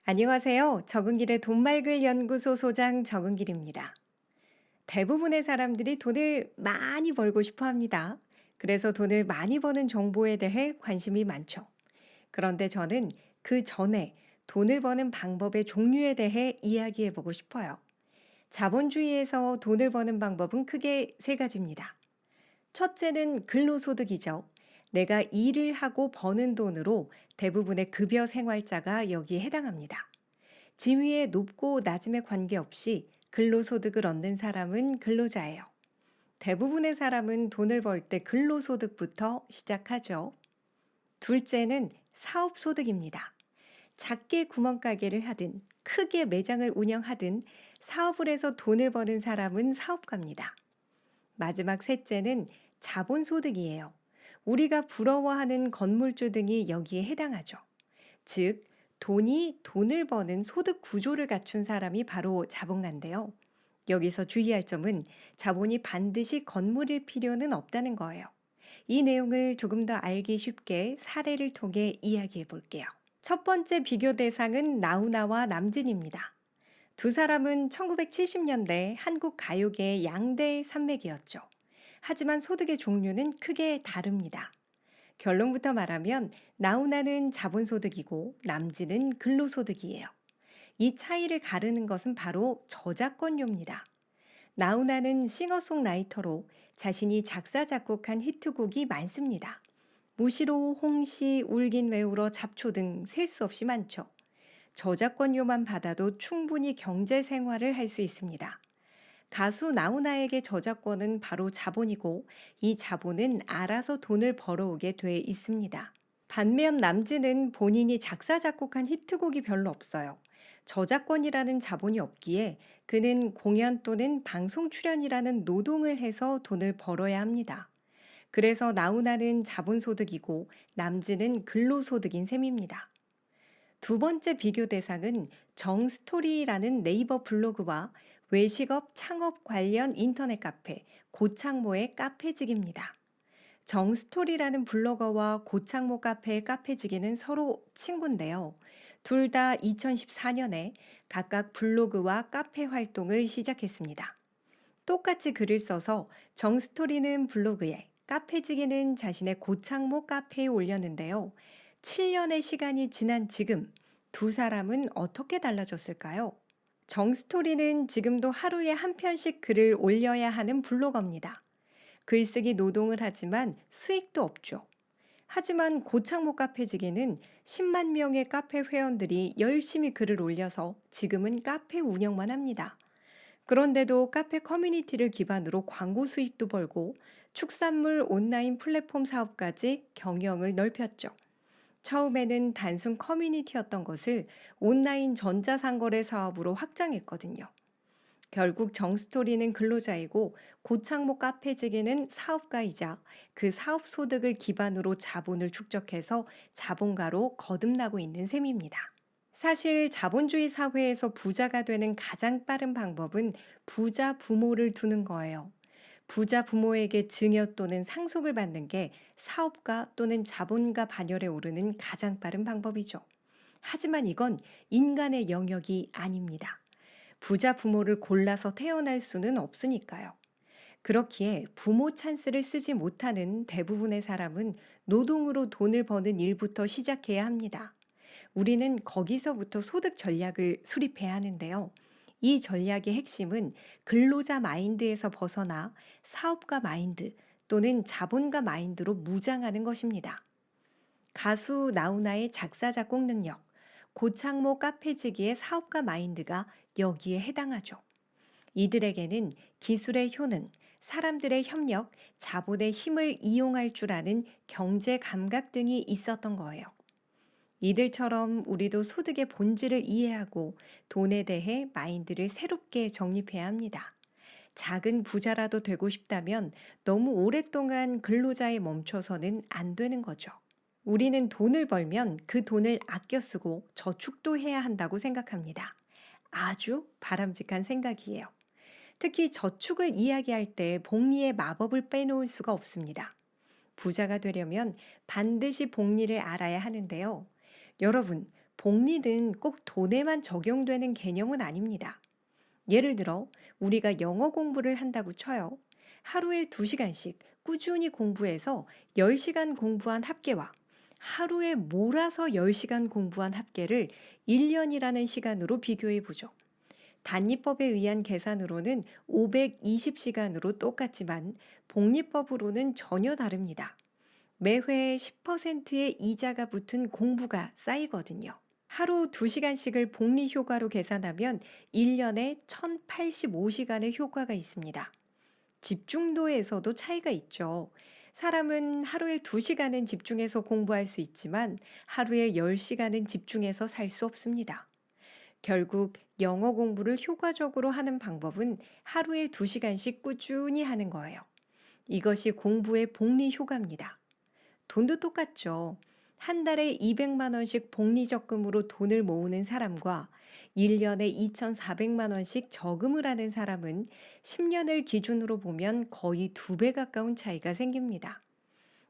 안녕하세요. 적은길의 돈말글 연구소 소장 적은길입니다. 대부분의 사람들이 돈을 많이 벌고 싶어 합니다. 그래서 돈을 많이 버는 정보에 대해 관심이 많죠. 그런데 저는 그 전에 돈을 버는 방법의 종류에 대해 이야기해 보고 싶어요. 자본주의에서 돈을 버는 방법은 크게 세 가지입니다. 첫째는 근로소득이죠. 내가 일을 하고 버는 돈으로 대부분의 급여 생활자가 여기에 해당합니다. 지위의 높고 낮음에 관계없이 근로소득을 얻는 사람은 근로자예요. 대부분의 사람은 돈을 벌 때 근로소득부터 시작하죠. 둘째는 사업소득입니다. 작게 구멍가게를 하든 크게 매장을 운영하든 사업을 해서 돈을 버는 사람은 사업가입니다. 마지막 셋째는 자본소득이에요. 우리가 부러워하는 건물주 등이 여기에 해당하죠. 즉, 돈을 버는 소득 구조를 갖춘 사람이 바로 자본가인데요. 여기서 주의할 점은 자본이 반드시 건물일 필요는 없다는 거예요. 이 내용을 조금 더 알기 쉽게 사례를 통해 이야기해 볼게요. 첫 번째 비교 대상은 나훈아와 남진입니다. 두 사람은 1970년대 한국 가요계의 양대 산맥이었죠. 하지만 소득의 종류는 크게 다릅니다. 결론부터 말하면 나훈아는 자본소득이고 남진은 근로소득이에요. 이 차이를 가르는 것은 바로 저작권료입니다. 나훈아는 싱어송라이터로 자신이 작사 작곡한 히트곡이 많습니다. 무시로, 홍시, 울긴 왜 울어, 잡초 등 셀 수 없이 많죠. 저작권료만 받아도 충분히 경제 생활을 할 수 있습니다. 가수 나훈아에게 저작권은 바로 자본이고 이 자본은 알아서 돈을 벌어오게 돼 있습니다. 반면 남진은 본인이 작사 작곡한 히트곡이 별로 없어요. 저작권이라는 자본이 없기에 그는 공연 또는 방송 출연이라는 노동을 해서 돈을 벌어야 합니다. 그래서 나훈아는 자본소득이고 남진은 근로소득인 셈입니다. 두 번째 비교 대상은 정스토리라는 네이버 블로그와 외식업 창업 관련 인터넷 카페 고창모의 카페직입니다. 정스토리라는 블로거와 고창모 카페의 카페지기는 서로 친구인데요. 둘 다 2014년에 각각 블로그와 카페 활동을 시작했습니다. 똑같이 글을 써서 정스토리는 블로그에, 카페지기는 자신의 고창모 카페에 올렸는데요. 7년의 시간이 지난 지금 두 사람은 어떻게 달라졌을까요? 정스토리는 지금도 하루에 한 편씩 글을 올려야 하는 블로거입니다. 글쓰기 노동을 하지만 수익도 없죠. 하지만 고창모 카페지기는 10만 명의 카페 회원들이 열심히 글을 올려서 지금은 카페 운영만 합니다. 그런데도 카페 커뮤니티를 기반으로 광고 수익도 벌고 축산물 온라인 플랫폼 사업까지 경영을 넓혔죠. 처음에는 단순 커뮤니티였던 것을 온라인 전자상거래 사업으로 확장했거든요. 결국 정스토리는 근로자이고 고창모 카페직에는 사업가이자 그 사업 소득을 기반으로 자본을 축적해서 자본가로 거듭나고 있는 셈입니다. 사실 자본주의 사회에서 부자가 되는 가장 빠른 방법은 부자 부모를 두는 거예요. 부자 부모에게 증여 또는 상속을 받는 게 사업가 또는 자본가 반열에 오르는 가장 빠른 방법이죠. 하지만 이건 인간의 영역이 아닙니다. 부자 부모를 골라서 태어날 수는 없으니까요. 그렇기에 부모 찬스를 쓰지 못하는 대부분의 사람은 노동으로 돈을 버는 일부터 시작해야 합니다. 우리는 거기서부터 소득 전략을 수립해야 하는데요. 이 전략의 핵심은 근로자 마인드에서 벗어나 사업가 마인드 또는 자본가 마인드로 무장하는 것입니다. 가수 나훈아의 작사 작곡 능력, 고창모 카페지기의 사업가 마인드가 여기에 해당하죠. 이들에게는 기술의 효능, 사람들의 협력, 자본의 힘을 이용할 줄 아는 경제 감각 등이 있었던 거예요. 이들처럼 우리도 소득의 본질을 이해하고 돈에 대해 마인드를 새롭게 정립해야 합니다. 작은 부자라도 되고 싶다면 너무 오랫동안 근로자에 멈춰서는 안 되는 거죠. 우리는 돈을 벌면 그 돈을 아껴 쓰고 저축도 해야 한다고 생각합니다. 아주 바람직한 생각이에요. 특히 저축을 이야기할 때 복리의 마법을 빼놓을 수가 없습니다. 부자가 되려면 반드시 복리를 알아야 하는데요. 여러분, 복리는 꼭 돈에만 적용되는 개념은 아닙니다. 예를 들어, 우리가 영어 공부를 한다고 쳐요. 하루에 2시간씩 꾸준히 공부해서 10시간 공부한 합계와 하루에 몰아서 10시간 공부한 합계를 1년이라는 시간으로 비교해 보죠. 단위법에 의한 계산으로는 520시간으로 똑같지만 복리법으로는 전혀 다릅니다. 매회 10%의 이자가 붙은 공부가 쌓이거든요. 하루 2시간씩을 복리 효과로 계산하면 1년에 1085시간의 효과가 있습니다. 집중도에서도 차이가 있죠. 사람은 하루에 2시간은 집중해서 공부할 수 있지만 하루에 10시간은 집중해서 살 수 없습니다. 결국 영어 공부를 효과적으로 하는 방법은 하루에 2시간씩 꾸준히 하는 거예요. 이것이 공부의 복리 효과입니다. 돈도 똑같죠. 한 달에 200만 원씩 복리 적금으로 돈을 모으는 사람과 1년에 2,400만 원씩 저금을 하는 사람은 10년을 기준으로 보면 거의 2배 가까운 차이가 생깁니다.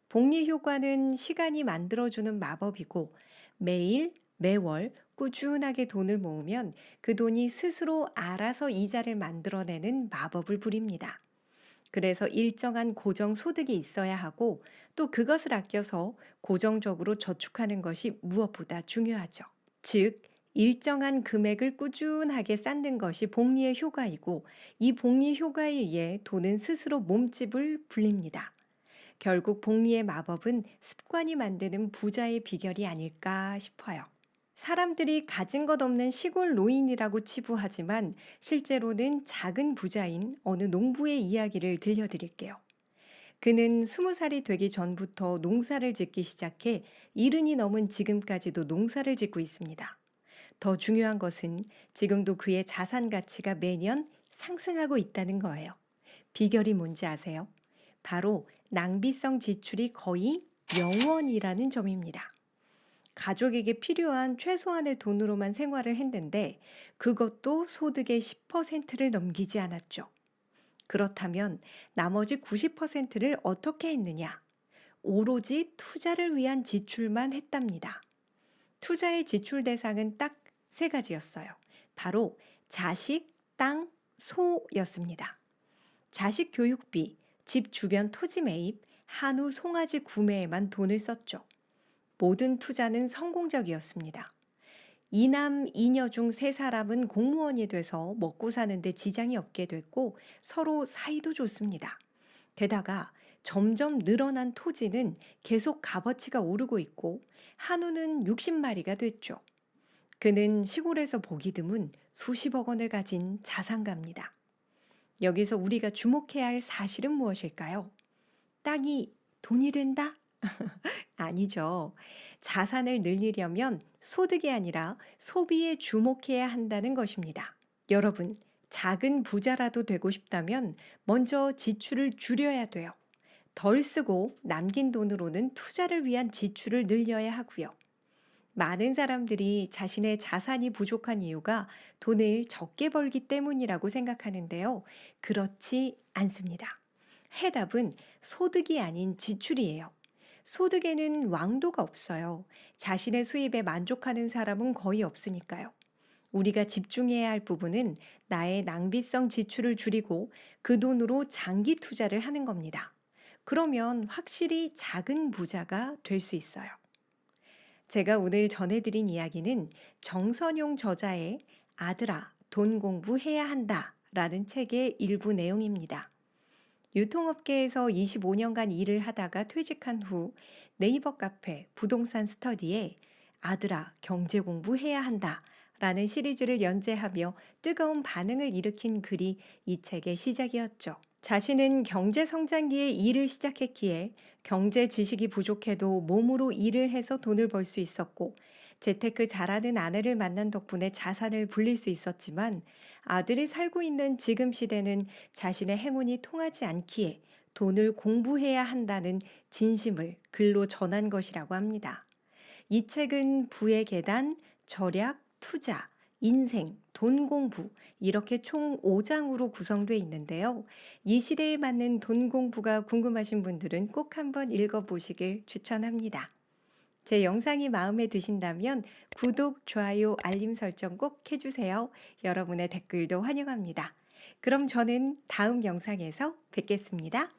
복리 효과는 시간이 만들어주는 마법이고 매일, 매월 꾸준하게 돈을 모으면 그 돈이 스스로 알아서 이자를 만들어내는 마법을 부립니다. 그래서 일정한 고정 소득이 있어야 하고 또 그것을 아껴서 고정적으로 저축하는 것이 무엇보다 중요하죠. 즉, 일정한 금액을 꾸준하게 쌓는 것이 복리의 효과이고 이 복리 효과에 의해 돈은 스스로 몸집을 불립니다. 결국 복리의 마법은 습관이 만드는 부자의 비결이 아닐까 싶어요. 사람들이 가진 것 없는 시골 노인이라고 치부하지만 실제로는 작은 부자인 어느 농부의 이야기를 들려드릴게요. 그는 20살이 되기 전부터 농사를 짓기 시작해 70이 넘은 지금까지도 농사를 짓고 있습니다. 더 중요한 것은 지금도 그의 자산 가치가 매년 상승하고 있다는 거예요. 비결이 뭔지 아세요? 바로 낭비성 지출이 거의 0원이라는 점입니다. 가족에게 필요한 최소한의 돈으로만 생활을 했는데 그것도 소득의 10%를 넘기지 않았죠. 그렇다면 나머지 90%를 어떻게 했느냐? 오로지 투자를 위한 지출만 했답니다. 투자의 지출 대상은 딱 3가지였어요. 바로 자식, 땅, 소였습니다. 자식 교육비, 집 주변 토지 매입, 한우 송아지 구매에만 돈을 썼죠. 모든 투자는 성공적이었습니다. 이남 이녀 중 3사람은 공무원이 돼서 먹고 사는데 지장이 없게 됐고 서로 사이도 좋습니다. 게다가 점점 늘어난 토지는 계속 값어치가 오르고 있고 한우는 60마리가 됐죠. 그는 시골에서 보기 드문 수십억 원을 가진 자산가입니다. 여기서 우리가 주목해야 할 사실은 무엇일까요? 땅이 돈이 된다? 아니죠. 자산을 늘리려면 소득이 아니라 소비에 주목해야 한다는 것입니다. 여러분, 작은 부자라도 되고 싶다면 먼저 지출을 줄여야 돼요. 덜 쓰고 남긴 돈으로는 투자를 위한 지출을 늘려야 하고요. 많은 사람들이 자신의 자산이 부족한 이유가 돈을 적게 벌기 때문이라고 생각하는데요. 그렇지 않습니다. 해답은 소득이 아닌 지출이에요. 소득에는 왕도가 없어요. 자신의 수입에 만족하는 사람은 거의 없으니까요. 우리가 집중해야 할 부분은 나의 낭비성 지출을 줄이고 그 돈으로 장기 투자를 하는 겁니다. 그러면 확실히 작은 부자가 될 수 있어요. 제가 오늘 전해드린 이야기는 정선용 저자의 아들아, 돈 공부해야 한다 라는 책의 일부 내용입니다. 유통업계에서 25년간 일을 하다가 퇴직한 후 네이버 카페 부동산 스터디에 아들아, 경제 공부해야 한다 라는 시리즈를 연재하며 뜨거운 반응을 일으킨 글이 이 책의 시작이었죠. 자신은 경제 성장기에 일을 시작했기에 경제 지식이 부족해도 몸으로 일을 해서 돈을 벌 수 있었고 재테크 잘하는 아내를 만난 덕분에 자산을 불릴 수 있었지만 아들이 살고 있는 지금 시대는 자신의 행운이 통하지 않기에 돈을 공부해야 한다는 진심을 글로 전한 것이라고 합니다. 이 책은 부의 계단, 절약, 투자, 인생, 돈 공부 이렇게 총 5장으로 구성되어 있는데요. 이 시대에 맞는 돈 공부가 궁금하신 분들은 꼭 한번 읽어보시길 추천합니다. 제 영상이 마음에 드신다면 구독, 좋아요, 알림 설정 꼭 해주세요. 여러분의 댓글도 환영합니다. 그럼 저는 다음 영상에서 뵙겠습니다.